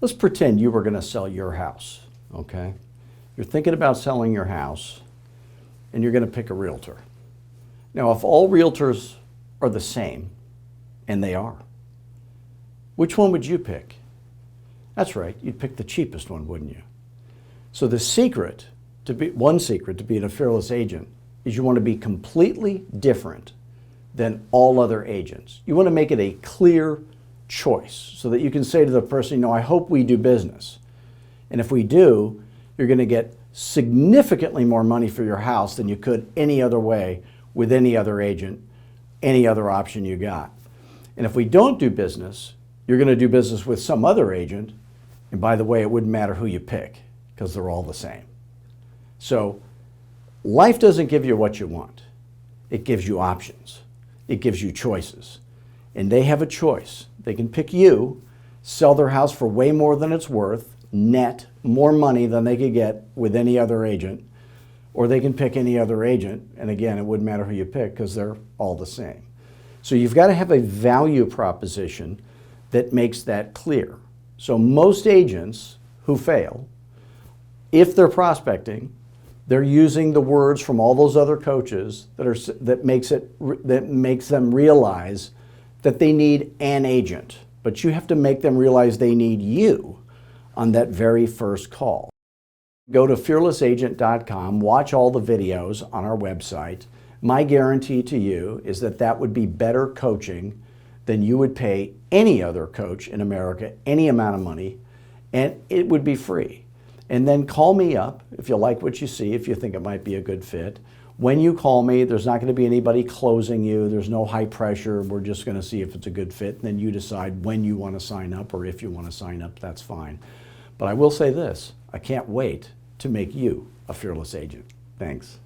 Let's pretend you were going to sell your house, okay? You're thinking about selling your house and you're going to pick a realtor. Now, if all realtors are the same, and they are, which one would you pick? That's right, you'd pick the cheapest one, wouldn't you? So the secret one secret to being a fearless agent is you want to be completely different than all other agents. You want to make it a clear choice so that you can say to the person, I hope we do business. And if we do, you're going to get significantly more money for your house than you could any other way with any other agent, any other option you got. And if we don't do business, you're going to do business with some other agent. And by the way, it wouldn't matter who you pick because they're all the same. So life doesn't give you what you want. It gives you options. It gives you choices. And they have a choice. They can pick you, sell their house for way more than it's worth, net more money than they could get with any other agent, or they can pick any other agent. And again, it wouldn't matter who you pick because they're all the same. So you've got to have a value proposition that makes that clear. So most agents who fail, if they're prospecting, they're using the words from all those other coaches that makes them realize that they need an agent. But you have to make them realize they need you on that very first call. Go to fearlessagent.com, watch all the videos on our website. My guarantee to you is that that would be better coaching than you would pay any other coach in America, any amount of money, and it would be free. And then call me up if you like what you see, if you think it might be a good fit. When you call me, there's not going to be anybody closing you. There's no high pressure. We're just going to see if it's a good fit. And then you decide when you want to sign up, or if you want to sign up, that's fine. But I will say this, I can't wait to make you a fearless agent. Thanks.